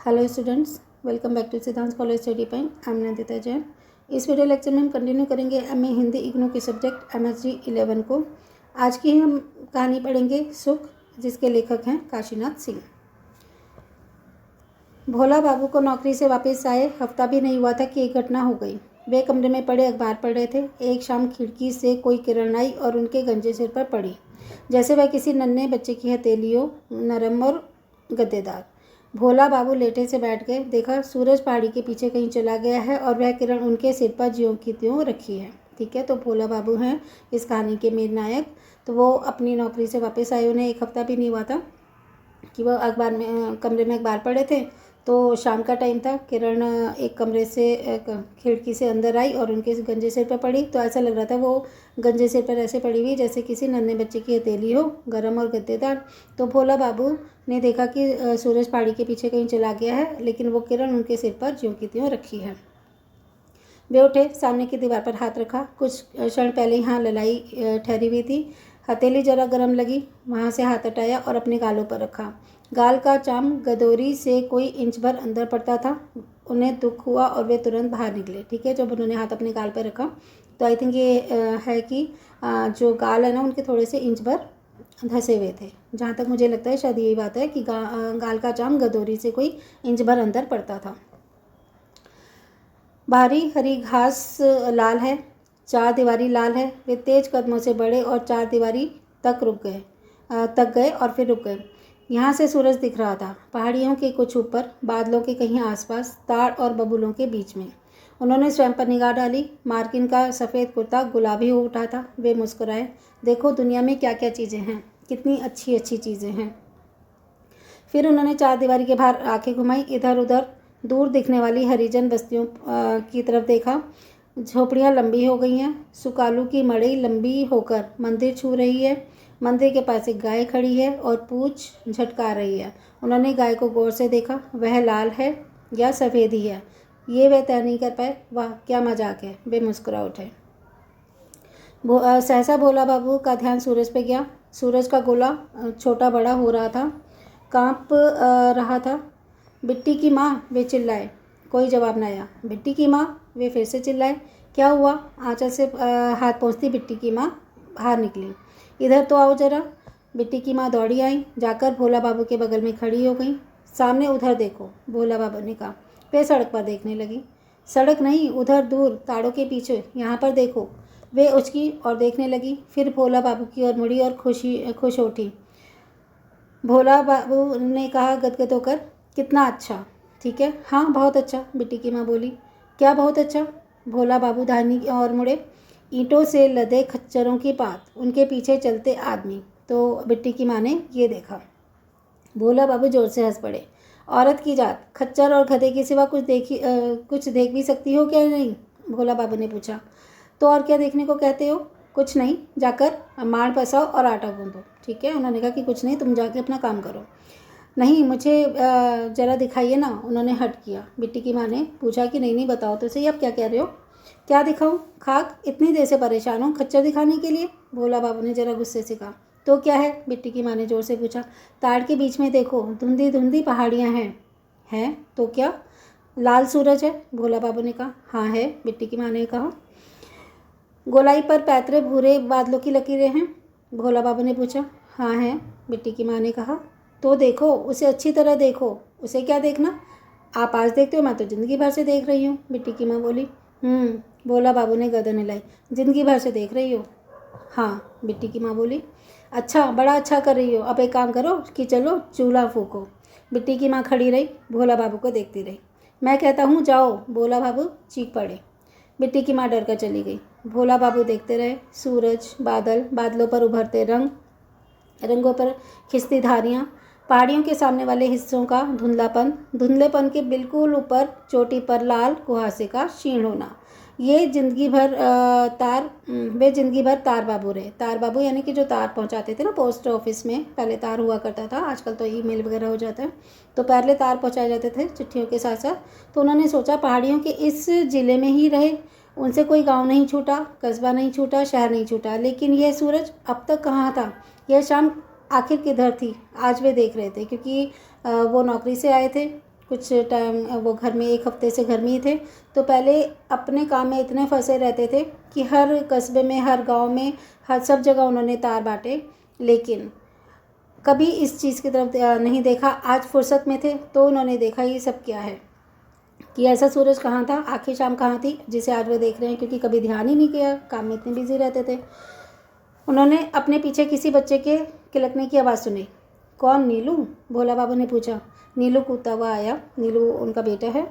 Hello students, welcome back to Siddhant college study point. I am Nandita Jain. इस video lecture में हम continue करेंगे MA Hindi IGNOU के सब्जेक्ट एमएसजी 11 को। आज की हम कहानी पढ़ेंगे सुख, जिसके लेखक हैं काशीनाथ सिंह। भोला बाबू को नौकरी से वापस आए हफ्ता भी नहीं हुआ था कि एक घटना हो गई। वे कमरे में पड़े अखबार पढ़ रहे थे। एक शाम खिड़की से कोई किरण आई और उनके गंजे सिर पर पड़ी, जैसे वह किसी नन्हे बच्चे की हथेली हो, नरम और गद्देदार। भोला बाबू लेटे से बैठ गए। देखा, सूरज पहाड़ी के पीछे कहीं चला गया है और वह किरण उनके सिर पर ज्यों की त्यों रखी है। ठीक है, तो भोला बाबू हैं इस कहानी के मेन नायक। तो वो अपनी नौकरी से वापस आए, उन्हें एक हफ्ता भी नहीं हुआ था कि वो कमरे में अखबार पढ़े थे। तो शाम का टाइम था। किरण एक कमरे से खिड़की से अंदर आई और उनके गंजे सिर पर पड़ी। तो ऐसा लग रहा था वो गंजे सिर पर ऐसे पड़ी हुई जैसे किसी नन्हे बच्चे की हथेली हो, गर्म और गद्देदार। तो भोला बाबू ने देखा कि सूरज पहाड़ी के पीछे कहीं चला गया है, लेकिन वो किरण उनके सिर पर ज्यों की त्यों रखी है। वे उठे, सामने की दीवार पर हाथ रखा। कुछ क्षण पहले यहाँ ललाई ठहरी हुई थी। हथेली जरा गर्म लगी, वहाँ से हाथ हटाया और अपने गालों पर रखा। गाल का चाम गदोरी से कोई इंच भर अंदर पड़ता था। उन्हें दुख हुआ और वे तुरंत बाहर निकले। ठीक है, जब उन्होंने हाथ अपने गाल पर रखा तो आई थिंक ये है कि जो गाल है ना, उनके थोड़े से इंच भर धंसे हुए थे। जहाँ तक मुझे लगता है शायद यही बात है कि गाल का चाम गदोरी से कोई इंच भर अंदर पड़ता था। बाहरी हरी घास लाल है, चार दीवारी लाल है। वे तेज कदमों से बढ़े और चार दीवारी तक गए और फिर रुक गए। यहाँ से सूरज दिख रहा था, पहाड़ियों के कुछ ऊपर, बादलों के कहीं आसपास, ताड़ और बबूलों के बीच में। उन्होंने स्वयं पर निगाह डाली। मार्किन का सफ़ेद कुर्ता गुलाबी हो उठा था। वे मुस्कुराए। देखो, दुनिया में क्या क्या चीज़ें हैं, कितनी अच्छी अच्छी चीज़ें हैं। फिर उन्होंने चार दीवारी के बाहर आंखें घुमाई। इधर उधर दूर दिखने वाली हरिजन बस्तियों की तरफ देखा। झोपड़ियाँ लंबी हो गई हैं। सुकालू की मड़ई लंबी होकर मंदिर छू रही है। मंदिर के पास एक गाय खड़ी है और पूँछ झटका रही है। उन्होंने गाय को गौर से देखा। वह लाल है या सफ़ेद ही है, ये वे तय नहीं कर पाए। वाह, क्या मजाक है। वे मुस्कुरा उठे। सहसा भोला बाबू का ध्यान सूरज पे गया। सूरज का गोला छोटा बड़ा हो रहा था, कांप रहा था। बिट्टी की माँ, वे चिल्लाए। कोई जवाब न आया। बिट्टी की माँ, वे फिर से चिल्लाए। क्या हुआ? आंचल से हाथ पहुँचती बिट्टी की माँ बाहर निकली। इधर तो आओ जरा। बिट्टी की माँ दौड़ी आई, जाकर भोला बाबू के बगल में खड़ी हो गई। सामने उधर देखो, भोला बाबू ने कहा। वे सड़क पर देखने लगी। सड़क नहीं, उधर दूर ताड़ों के पीछे, यहाँ पर देखो। वे उचकी और देखने लगी। फिर भोला बाबू की ओर मुड़ी और खुश उठी। भोला बाबू ने कहा गदगद होकर, कितना अच्छा। ठीक है, हाँ बहुत अच्छा, बिट्टी की माँ बोली। क्या बहुत अच्छा? भोला बाबू धानी की ओर मुड़े। ईंटों से लदे खच्चरों की बात, उनके पीछे चलते आदमी। तो बिट्टी की माँ ने ये देखा। भोला बाबू जोर से हंस पड़े। औरत की जात, खच्चर और गधे के सिवा कुछ देख भी सकती हो क्या? नहीं, भोला बाबू ने पूछा। तो और क्या देखने को कहते हो? कुछ नहीं, जाकर माड़ पसाओ और आटा गूंदो। ठीक है, उन्होंने कहा कि कुछ नहीं, तुम जाके अपना काम करो। नहीं, मुझे ज़रा दिखाइए ना। उन्होंने हट किया। बिट्टी की माँ ने पूछा कि नहीं बताओ तो सही, आप क्या कह रहे हो? क्या दिखाऊं? खाक, इतनी देर से परेशान हूँ खच्चर दिखाने के लिए? भोला बाबू ने ज़रा गुस्से से कहा। तो क्या है? बिट्टी की माँ ने जोर से पूछा। ताड़ के बीच में देखो, धुंधी धुंधी पहाड़ियाँ हैं तो क्या? लाल सूरज है, भोला बाबू ने कहा। हाँ है, बिट्टी की माँ ने कहा। गोलाई पर पैतरे भूरे बादलों की लकीरें हैं, भोला बाबू ने पूछा। हाँ है, बिट्टी की माँ ने कहा। तो देखो, उसे अच्छी तरह देखो। उसे क्या देखना? आप आज देखते हो, मैं तो ज़िंदगी भर से देख रही हूँ, बिट्टी की माँ बोली। भोला बाबू ने गर्दन हिलाई। ज़िंदगी भर से देख रही हो? हाँ, बिट्टी की माँ बोली। अच्छा, बड़ा अच्छा कर रही हो। अब एक काम करो कि चलो चूल्हा फूको। बिट्टी की माँ खड़ी रही, भोला बाबू को देखती रही। मैं कहता हूँ जाओ, भोला बाबू चीख पड़े। बिट्टी की माँ डर कर चली गई। भोला बाबू देखते रहे। सूरज, बादल, बादलों पर उभरते रंगों पर खिंचती धारियाँ, पहाड़ियों के सामने वाले हिस्सों का धुंधलेपन के बिल्कुल ऊपर चोटी पर लाल कुहासे का क्षीण होना। वे जिंदगी भर तार बाबू रहे। तार बाबू यानी कि जो तार पहुंचाते थे ना पोस्ट ऑफिस में, पहले तार हुआ करता था, आजकल तो ईमेल वगैरह हो जाता है, तो पहले तार पहुंचाए जाते थे चिट्ठियों के साथ साथ। तो उन्होंने सोचा पहाड़ियों के इस ज़िले में ही रहे, उनसे कोई गांव नहीं छूटा, कस्बा नहीं छूटा, शहर नहीं छूटा। लेकिन यह सूरज अब तक कहाँ था? यह शाम आखिर किधर थी? आज वे देख रहे थे, क्योंकि वो नौकरी से आए थे कुछ टाइम वो घर में 1 हफ्ते से घर में ही थे। तो पहले अपने काम में इतने फंसे रहते थे कि हर कस्बे में, हर गांव में, हर सब जगह उन्होंने तार बांटे, लेकिन कभी इस चीज़ की तरफ नहीं देखा। आज फुर्सत में थे तो उन्होंने देखा ये सब क्या है, कि ऐसा सूरज कहाँ था, आखिर शाम कहाँ थी, जिसे आज वो देख रहे हैं, क्योंकि कभी ध्यान ही नहीं किया, काम में इतने बिजी रहते थे। उन्होंने अपने पीछे किसी बच्चे के किलकने की आवाज़ सुनी। कौन? नीलू? भोला बाबू ने पूछा। नीलू कूदता हुआ आया। नीलू उनका बेटा है।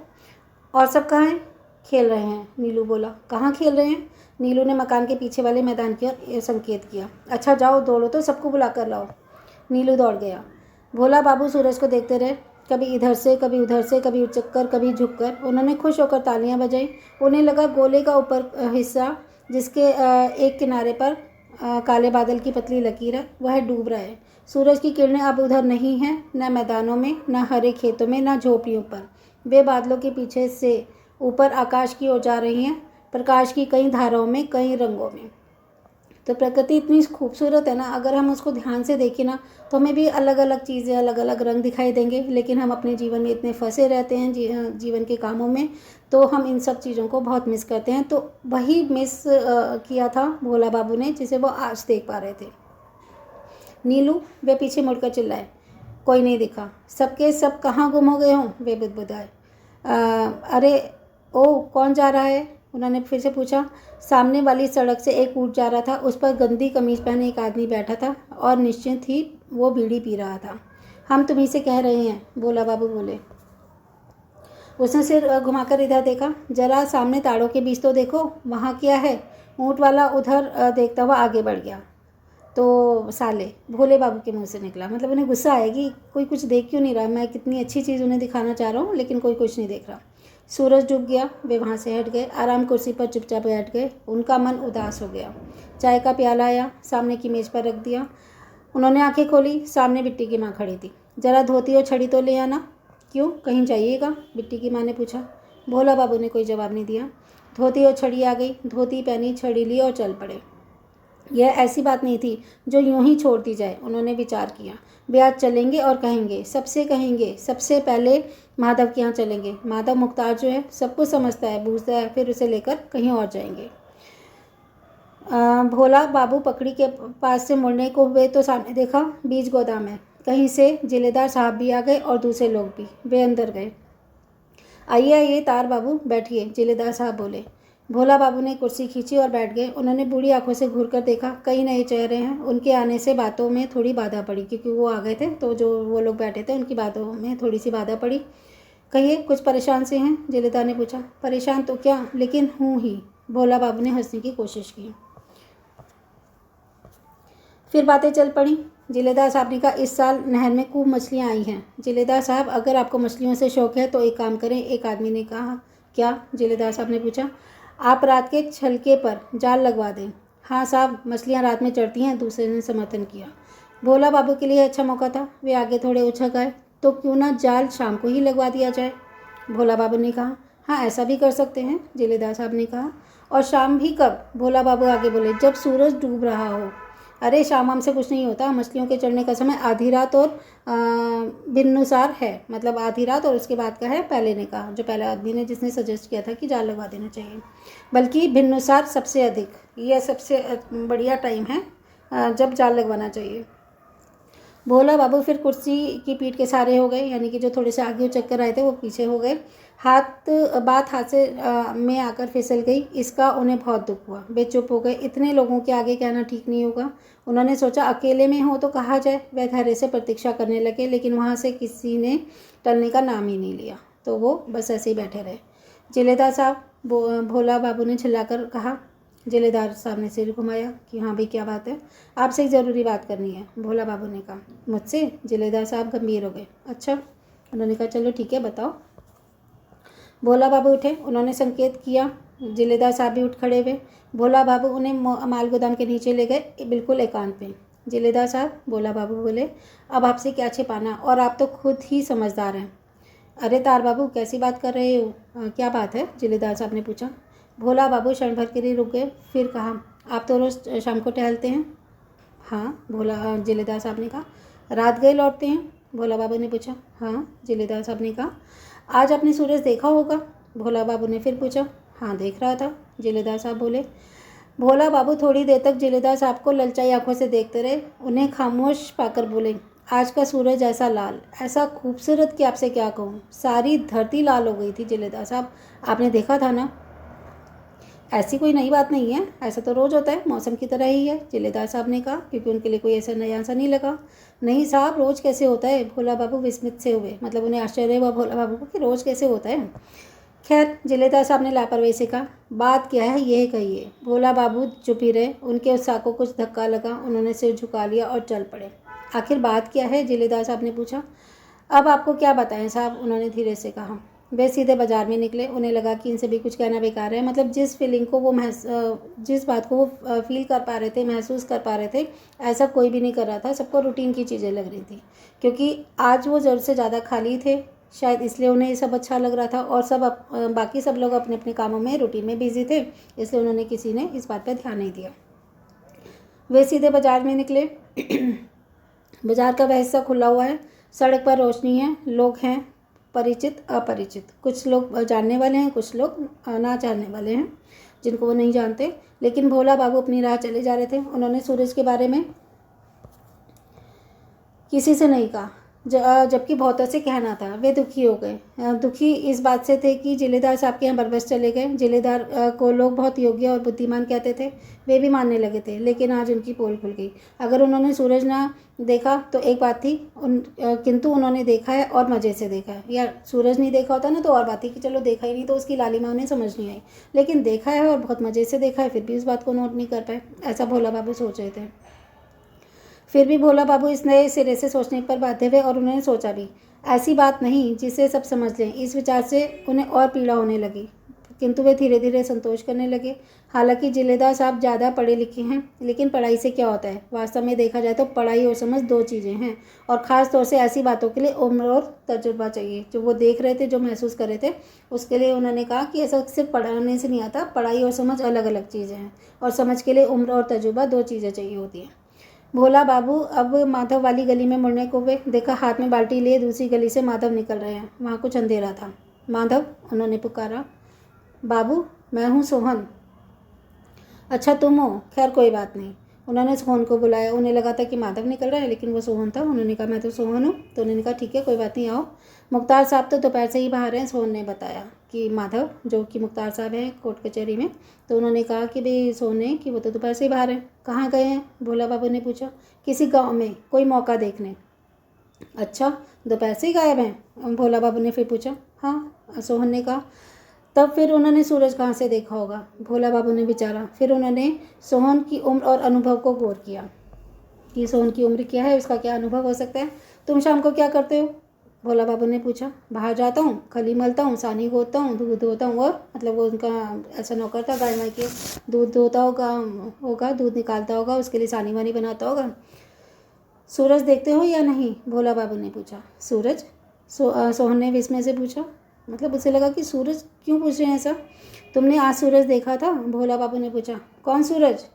और सब कहाँ हैं? खेल रहे हैं, नीलू बोला। कहाँ खेल रहे हैं? नीलू ने मकान के पीछे वाले मैदान की ओर संकेत किया। अच्छा जाओ, दौड़ो तो सबको बुला कर लाओ। नीलू दौड़ गया। भोला बाबू सूरज को देखते रहे, कभी इधर से, कभी उधर से, कभी उचक्कर, कभी झुककर। उन्होंने खुश होकर तालियां बजाई। उन्हें लगा गोले का ऊपर हिस्सा, जिसके एक किनारे पर काले बादल की पतली लकीर है, वह डूब रहा है। सूरज की किरणें अब उधर नहीं हैं, न मैदानों में, न हरे खेतों में, न झोपड़ियों पर। वे बादलों के पीछे से ऊपर आकाश की ओर जा रही हैं, प्रकाश की कई धाराओं में, कई रंगों में। तो प्रकृति इतनी खूबसूरत है ना, अगर हम उसको ध्यान से देखें ना, तो हमें भी अलग अलग चीज़ें, अलग अलग रंग दिखाई देंगे। लेकिन हम अपने जीवन में इतने फंसे रहते हैं जीवन के कामों में, तो हम इन सब चीज़ों को बहुत मिस करते हैं। तो वही मिस किया था भोला बाबू ने, जिसे वो आज देख पा रहे थे। नीलू? वे पीछे मुड़कर चिल्लाए। कोई नहीं दिखा। सबके सब कहाँ गुम हो गए हों? वे बुदबुदाए। अरे ओ, कौन जा रहा है? उन्होंने फिर से पूछा। सामने वाली सड़क से एक ऊँट जा रहा था। उस पर गंदी कमीज पहने एक आदमी बैठा था और निश्चिंत ही वो बीड़ी पी रहा था। हम तुम्हीं से कह रहे हैं, भोला बाबू बोले। उसने सिर घुमाकर इधर देखा। जरा सामने ताड़ों के बीच तो देखो, वहाँ क्या है? ऊँट वाला उधर देखता हुआ आगे बढ़ गया। तो साले, भोले बाबू के मुंह से निकला। मतलब उन्हें गुस्सा आएगी, कोई कुछ देख क्यों नहीं रहा? मैं कितनी अच्छी चीज़ उन्हें दिखाना चाह रहा हूँ, लेकिन कोई कुछ नहीं देख रहा। सूरज डूब गया। वे वहाँ से हट गए, आराम कुर्सी पर चुपचाप बैठ गए। उनका मन उदास हो गया। चाय का प्याला आया, सामने की मेज़ पर रख दिया। उन्होंने आंखें खोली। सामने बिट्टी की माँ खड़ी थी। जरा धोती और छड़ी तो ले आना। क्यों, कहीं जाइएगा? बिट्टी की माँ ने पूछा। भोला बाबू ने कोई जवाब नहीं दिया। धोती और छड़ी आ गई। धोती पहनी, छड़ी ली और चल पड़े। यह ऐसी बात नहीं थी जो यूं ही छोड़ दी जाए। उन्होंने विचार किया। वे आज चलेंगे और कहेंगे, सबसे पहले माधव के यहाँ चलेंगे। माधव मुख्तार जो है, सब कुछ समझता है, बूझता है, फिर उसे लेकर कहीं और जाएंगे। भोला बाबू पकड़ी के पास से मुड़ने को हुए तो सामने देखा, बीज गोदाम है। कहीं से जिलेदार साहब भी आ गए और दूसरे लोग भी। वे अंदर गए। आइए आइए तार बाबू, बैठिए, जिलेदार साहब बोले। भोला बाबू ने कुर्सी खींची और बैठ गए। उन्होंने बूढ़ी आंखों से घूर कर देखा। कई नए चेहरे हैं। उनके आने से बातों में थोड़ी बाधा पड़ी, क्योंकि वो आ गए थे, तो जो वो लोग बैठे थे उनकी बातों में थोड़ी सी बाधा पड़ी। कहिए, कुछ परेशान से हैं? जिलेदार ने पूछा। परेशान तो क्या, लेकिन हूँ ही। भोला बाबू ने हंसने की कोशिश की। फिर बातें चल पड़ी। जिलेदार साहब ने कहा, इस साल नहर में खूब मछलियाँ आई हैं। जिलेदार साहब, अगर आपको मछलियों से शौक है तो एक काम करें। एक आदमी ने कहा। क्या? जिलेदार साहब ने पूछा। आप रात के छलके पर जाल लगवा दें। हाँ साहब, मछलियाँ रात में चढ़ती हैं, दूसरे ने समर्थन किया। भोला बाबू के लिए अच्छा मौका था। वे आगे थोड़े उछक आए। तो क्यों ना जाल शाम को ही लगवा दिया जाए? भोला बाबू ने कहा। हाँ, ऐसा भी कर सकते हैं, जिलेदार साहब ने कहा। और शाम भी कब? भोला बाबू आगे बोले। जब सूरज डूब रहा हो। अरे शाम वाम से कुछ नहीं होता। मछलियों के चढ़ने का समय आधी रात और भिन्नुसार है। मतलब आधी रात और उसके बाद का है, पहले ने कहा, जो पहला आदमी ने जिसने सजेस्ट किया था कि जाल लगवा देना चाहिए। बल्कि भिन्नुसार सबसे अधिक, यह सबसे बढ़िया टाइम है जब जाल लगवाना चाहिए। भोला बाबू फिर कुर्सी की पीठ के सहारे हो गए, यानी कि जो थोड़े से आगे चक्कर आए थे वो पीछे हो गए। बात हाथ से में आकर फिसल गई। इसका उन्हें बहुत दुख हुआ। वे चुप हो गए। इतने लोगों के आगे कहना ठीक नहीं होगा। उन्होंने सोचा, अकेले में हो तो कहा जाए। वे धैर्य से प्रतीक्षा करने लगे, लेकिन वहाँ से किसी ने टलने का नाम ही नहीं लिया। तो वो बस ऐसे ही बैठे रहे। जिलेदार साहब, भोला बाबू ने चिल्लाकर कहा। जिलेदार साहब ने सिर घुमाया कि हाँ भाई, क्या बात है? आपसे एक ज़रूरी बात करनी है, भोला बाबू ने कहा। मुझसे? जिलेदार साहब गंभीर हो गए। अच्छा। उन्होंने कहा, चलो ठीक है, बताओ। भोला बाबू उठे। उन्होंने संकेत किया। जिलेदार साहब भी उठ खड़े हुए। भोला बाबू उन्हें माल गोदाम के नीचे ले गए, बिल्कुल एकांत में। जिलेदार साहब, भोला बाबू बोले, अब आपसे क्या छिपाना, और आप तो खुद ही समझदार हैं। अरे तार बाबू, कैसी बात कर रहे हो? क्या बात है? जिलेदार साहब ने पूछा। भोला बाबू क्षण भर के लिए रुक गए, फिर कहा, आप तो रोज़ शाम को टहलते हैं? हाँ, जिलेदार साहब ने कहा। रात गए लौटते हैं? भोला बाबू ने पूछा। हाँ, जिलेदार साहब ने कहा। आज आपने सूरज देखा होगा? भोला बाबू ने फिर पूछा। हाँ, देख रहा था, जिलेदार साहब बोले। भोला बाबू थोड़ी देर तक जिलेदार साहब को ललचाई आंखों से देखते रहे। उन्हें खामोश पाकर बोले, आज का सूरज ऐसा लाल, ऐसा खूबसूरत कि आपसे क्या कहूँ, सारी धरती लाल हो गई थी। जिलेदार साहब, आपने देखा था ना? ऐसी कोई नई बात नहीं है, ऐसा तो रोज़ होता है, मौसम की तरह ही है, जिलेदार साहब ने कहा, क्योंकि उनके लिए कोई ऐसा नया सा नहीं लगा। नहीं साहब, रोज़ कैसे होता है? भोला बाबू विस्मित से हुए, मतलब उन्हें आश्चर्य हुआ भोला बाबू को कि रोज़ कैसे होता है। खैर, जिलेदार साहब ने लापरवाही से कहा, बात क्या है यह कहिए। भोला बाबू चुप ही रहे। उनके उत्साह को कुछ धक्का लगा, उन्होंने सिर झुका लिया और चल पड़े। आखिर बात क्या है? जिलेदार साहब ने पूछा। अब आपको क्या बताएं साहब, उन्होंने धीरे से कहा। वे सीधे बाजार में निकले। उन्हें लगा कि इनसे भी कुछ कहना बेकार है, मतलब जिस फीलिंग को वो जिस बात को वो फील कर पा रहे थे, महसूस कर पा रहे थे, ऐसा कोई भी नहीं कर रहा था। सबको रूटीन की चीज़ें लग रही थी, क्योंकि आज वो ज़रूरत से ज़्यादा खाली थे, शायद इसलिए उन्हें ये सब अच्छा लग रहा था। और बाकी सब लोग अपने अपने कामों में, रूटीन में बिजी थे, इसलिए उन्होंने किसी ने इस बात पर ध्यान नहीं दिया। वे सीधे बाजार में निकले। बाजार का वह हिस्सा खुला हुआ है, सड़क पर रोशनी है, लोग हैं परिचित अपरिचित, कुछ लोग जानने वाले हैं, कुछ लोग ना जानने वाले हैं जिनको वो नहीं जानते। लेकिन भोला बाबू अपनी राह चले जा रहे थे। उन्होंने सूरज के बारे में किसी से नहीं कहा, जबकि बहुतों से कहना था। वे दुखी हो गए। दुखी इस बात से थे कि जिलेदार साहब के यहाँ बरबस चले गए। जिलेदार को लोग बहुत योग्य और बुद्धिमान कहते थे, वे भी मानने लगे थे। लेकिन आज उनकी पोल खुल गई। अगर उन्होंने सूरज ना देखा तो एक बात थी, किंतु उन्होंने देखा है और मज़े से देखा है। या सूरज नहीं देखा होता ना तो और बात थी कि चलो देखा ही नहीं तो उसकी लालिमा उन्हें समझ नहीं आई, लेकिन देखा है और बहुत मज़े से देखा है, फिर भी उस बात को नोट नहीं कर पाए। ऐसा भोला बाबू सोच रहे थे। फिर भी भोला बाबू इस नए सिरे से सोचने पर बाध्य हुए और उन्होंने सोचा भी, ऐसी बात नहीं जिसे सब समझ लें। इस विचार से उन्हें और पीड़ा होने लगी, किंतु वे धीरे धीरे संतोष करने लगे। हालांकि जिलेदार साहब ज़्यादा पढ़े लिखे हैं, लेकिन पढ़ाई से क्या होता है? वास्तव में देखा जाए तो पढ़ाई और समझ दो चीज़ें हैं, और ख़ास तौर से ऐसी बातों के लिए उम्र और तजुर्बा चाहिए। जो वो देख रहे थे, जो महसूस कर रहे थे, उसके लिए उन्होंने कहा कि ऐसा सिर्फ पढ़ाने से नहीं आता, पढ़ाई और समझ अलग अलग चीज़ें हैं, और समझ के लिए उम्र और तजुर्बा दो चीज़ें चाहिए होती हैं। भोला बाबू अब माधव वाली गली में मुड़ने को वे देखा, हाथ में बाल्टी लिए दूसरी गली से माधव निकल रहे हैं। वहाँ कुछ अंधेरा था। माधव, उन्होंने पुकारा। बाबू, मैं हूँ सोहन। अच्छा तुम हो? खैर कोई बात नहीं। उन्होंने सोहन को बुलाया। उन्हें लगा था कि माधव निकल रहा है, लेकिन वो सोहन था। उन्होंने कहा मैं तो सोहन हूँ। तो उन्होंने कहा ठीक है, कोई बात नहीं, आओ। मुख्तार साहब तो दोपहर से ही बाहर हैं, सोहन ने बताया। कि माधव, जो कि मुख्तार साहब हैं कोर्ट कचहरी में, तो उन्होंने कहा कि भाई सोहन ने कि वो तो दोपहर से ही बाहर हैं। कहाँ गए हैं? भोला बाबू ने पूछा। किसी गाँव में, कोई मौका देखने। अच्छा, दोपहर से ही गायब हैं? भोला बाबू ने फिर पूछा। हाँ, सोहन ने कहा। तब फिर उन्होंने सूरज कहाँ से देखा होगा? भोला बाबू ने विचारा। फिर उन्होंने सोहन की उम्र और अनुभव को गौर किया कि सोहन की उम्र क्या है, उसका क्या अनुभव हो सकता है। तुम शाम को क्या करते हो? भोला बाबू ने पूछा। बाहर जाता हूँ, खली मलता हूँ, सानी गोदता हूँ, दूध धोता हूँ, और मतलब वो उनका ऐसा नौकर था गाय वाय के, दूध धोता होगा, दूध निकालता होगा, उसके लिए सानी वानी बनाता होगा। सूरज देखते हो या नहीं? भोला बाबू ने पूछा। सूरज? सोहन ने विस्मय से पूछा। मतलब उसे लगा कि सूरज क्यों पूछ रहे हैं ऐसा। तुमने आज सूरज देखा था? भोला बाबू ने पूछा। कौन सूरज?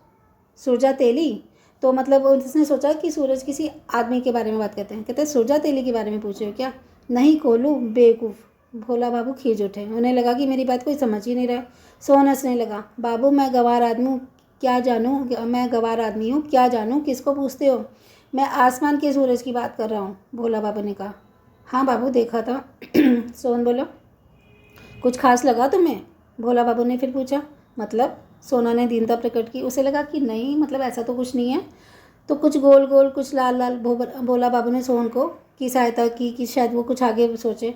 सुरजा तेली। तो मतलब उसने सोचा कि सूरज किसी आदमी के बारे में बात करते हैं। कहते हैं सुरजा तेली के बारे में पूछ रहे हो क्या? नहीं कोलू, बेवकूफ़। भोला बाबू खींच उठे। उन्हें लगा कि मेरी बात कोई समझ ही नहीं रहा। सोहन हंसने लगा। बाबू, मैं गंवार आदमी हूँ, क्या जानूँ, किसको पूछते हो? मैं आसमान के सूरज की बात कर रहा हूँ, भोला बाबू ने कहा। हाँ बाबू, देखा था। सोहन बोला। कुछ खास लगा तुम्हें? भोला बाबू ने फिर पूछा। मतलब? सोना ने दीनता प्रकट की। उसे लगा कि नहीं, मतलब ऐसा तो कुछ नहीं है। तो कुछ गोल गोल, कुछ लाल लाल। भोला बाबू ने सोहन को की सहायता की कि शायद वो कुछ आगे सोचे।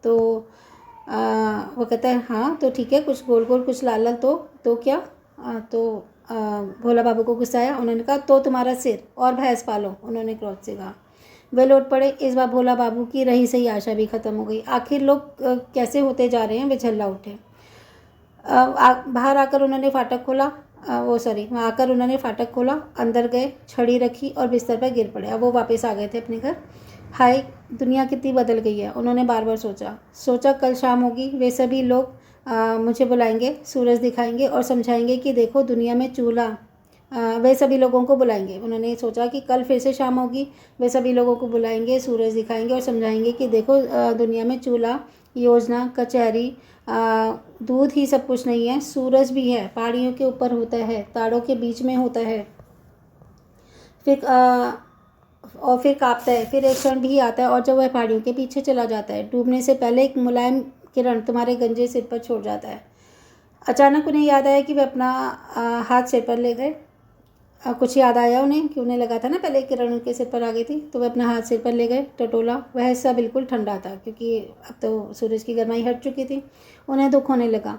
तो वो कहता है हाँ तो ठीक है, कुछ गोल गोल, कुछ लाल लाल। तो क्या? भोला बाबू को गुस्सा आया। उन्होंने कहा तो तुम्हारा सिर, और भैंस पालो, उन्होंने क्रोध से कहा। वे लौट पड़े। इस बार भोला बाबू की रही सही आशा भी खत्म हो गई। आखिर लोग कैसे होते जा रहे हैं, वे झल्ला उठे। बाहर आकर उन्होंने फाटक खोला। वहाँ आकर उन्होंने फाटक खोला, अंदर गए, छड़ी रखी और बिस्तर पर गिर पड़े। अब वो वापस आ गए थे अपने घर। हाय, दुनिया कितनी बदल गई है, उन्होंने बार बार सोचा। कल शाम होगी, वे सभी लोग मुझे बुलाएंगे, सूरज दिखाएंगे और समझाएंगे कि देखो दुनिया में चूल्हा वे सभी लोगों को बुलाएंगे। उन्होंने सोचा कि कल फिर से शाम होगी, वे सभी लोगों को बुलाएंगे, सूरज दिखाएंगे और समझाएंगे कि देखो दुनिया में चूल्हा, योजना, कचहरी, दूध ही सब कुछ नहीं है, सूरज भी है, पहाड़ियों के ऊपर होता है, तारों के बीच में होता है, फिर और फिर कांपता है, फिर एक क्षण भी आता है और जब वह पहाड़ियों के पीछे चला जाता है, डूबने से पहले एक मुलायम किरण तुम्हारे गंजे सिर पर छोड़ जाता है। अचानक उन्हें याद आया कि वे अपना हाथ सिर पर ले गए। कुछ याद आया उन्हें कि उन्हें लगा था ना पहले किरण उनके सिर पर आ गई थी, तो वे अपना हाथ सिर पर ले गए, टटोला। वह हिस्सा बिल्कुल ठंडा था क्योंकि अब तो सूरज की गर्माई हट चुकी थी। उन्हें दुख होने लगा,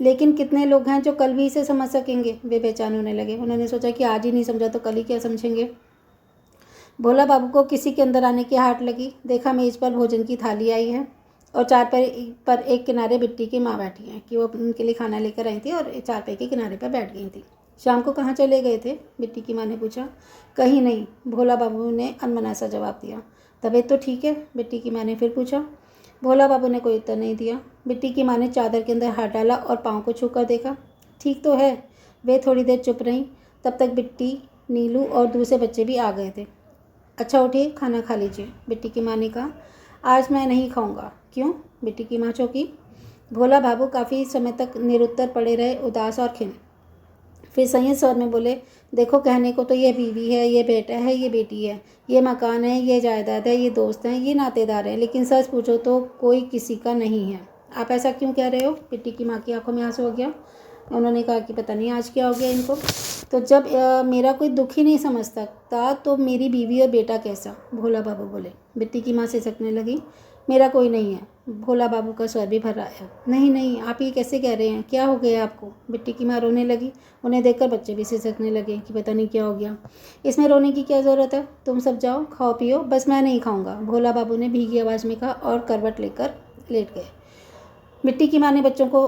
लेकिन कितने लोग हैं जो कल भी इसे समझ सकेंगे? वे बेचैन होने लगे। उन्होंने सोचा कि आज ही नहीं समझा तो कल ही क्या समझेंगे। भोला बाबू को किसी के अंदर आने की आहट लगी। देखा मेज पर भोजन की थाली आई है और चारपाई पर एक किनारे बिट्टी की माँ बैठी हैं कि वो उनके लिए खाना लेकर आई थी और चारपाई के किनारे पर बैठ गई थी। शाम को कहाँ चले गए थे? बिट्टी की माँ ने पूछा। कहीं नहीं, भोला बाबू ने अनमना सा जवाब दिया। तबीयत तो ठीक है? बिट्टी की माँ ने फिर पूछा। भोला बाबू ने कोई उत्तर नहीं दिया। बिट्टी की माँ ने चादर के अंदर हाथ डाला और पाँव को छू कर देखा। ठीक तो है। वे थोड़ी देर चुप रहीं। तब तक बिट्टी, नीलू और दूसरे बच्चे भी आ गए थे। अच्छा उठिए, खाना खा लीजिए, बिट्टी की माँ ने कहा। आज मैं नहीं खाऊंगा। क्यों? बिट्टी की माँ चौंकी। भोला बाबू काफ़ी समय तक निरुत्तर पड़े रहे, उदास और खिन्न। फिर संयत स्वर में बोले, देखो कहने को तो ये बीवी है, ये बेटा है, ये बेटी है, ये मकान है, ये जायदाद है, ये दोस्त हैं, ये नातेदार हैं, लेकिन सच पूछो तो कोई किसी का नहीं है। आप ऐसा क्यों कह रहे हो? बिट्टी की माँ की आंखों में आंसू हो गया। उन्होंने कहा कि पता नहीं आज क्या हो गया इनको। तो जब मेरा कोई दुख ही नहीं समझ सकता तो मेरी बीवी और बेटा कैसा? भोला बाबू बोले। बिट्टी की माँ सिसकने लगी। मेरा कोई नहीं है। भोला बाबू का स्वर भी भर आया। नहीं नहीं, आप ये कैसे कह रहे हैं? क्या हो गया आपको? बिट्टी की माँ रोने लगी। उन्हें देखकर बच्चे भी सिसकने लगे कि पता नहीं क्या हो गया। इसमें रोने की क्या ज़रूरत है? तुम सब जाओ, खाओ पियो, बस मैं नहीं खाऊंगा, भोला बाबू ने भीगी आवाज़ में कहा और करवट लेकर लेट गए। बिट्टी की माँ ने बच्चों को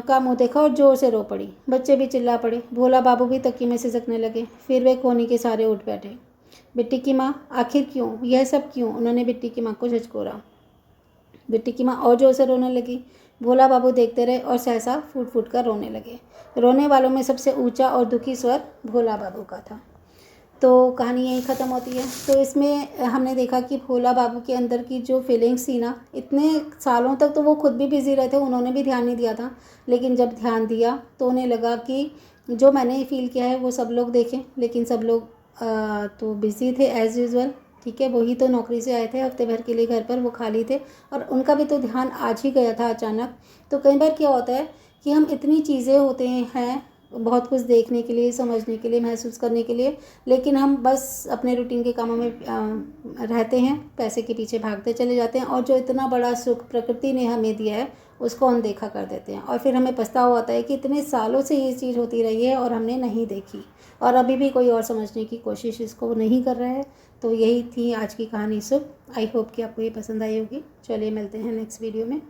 का मुँह देखा और जोर से रो पड़ी। बच्चे भी चिल्ला पड़े। भोला बाबू भी तकिए में सिसकने लगे। फिर वे कोने के सारे उठ बैठे। बिट्टी की माँ, आखिर क्यों? यह सब क्यों? उन्होंने बिट्टी की माँ को झिझकोरा। बिट्टी की माँ और जोर से रोने लगी। भोला बाबू देखते रहे और सहसा फूट फूट कर रोने लगे। रोने वालों में सबसे ऊंचा और दुखी स्वर भोला बाबू का था। तो कहानी यहीं ख़त्म होती है। तो इसमें हमने देखा कि भोला बाबू के अंदर की जो फीलिंग्स थी ना, इतने सालों तक तो वो खुद भी बिज़ी रहे थे, उन्होंने भी ध्यान नहीं दिया था, लेकिन जब ध्यान दिया तो उन्हें लगा कि जो मैंने फील किया है वो सब लोग देखें, लेकिन सब लोग तो बिज़ी थे एज़ यूज़ुअल। ठीक है, वही तो नौकरी से आए थे हफ्ते भर के लिए घर पर, वो खाली थे और उनका भी तो ध्यान आज ही गया था अचानक। तो कई बार क्या होता है कि हम इतनी चीज़ें होते हैं बहुत कुछ देखने के लिए, समझने के लिए, महसूस करने के लिए, लेकिन हम बस अपने रूटीन के कामों में रहते हैं, पैसे के पीछे भागते चले जाते हैं और जो इतना बड़ा सुख प्रकृति ने हमें दिया है उसको अनदेखा कर देते हैं और फिर हमें पछतावा होता है कि इतने सालों से ये चीज़ होती रही है और हमने नहीं देखी और अभी भी कोई और समझने की कोशिश इसको नहीं कर रहा है। तो यही थी आज की कहानी सुख। आई होप कि आपको ये पसंद आई होगी। चलिए मिलते हैं नेक्स्ट वीडियो में।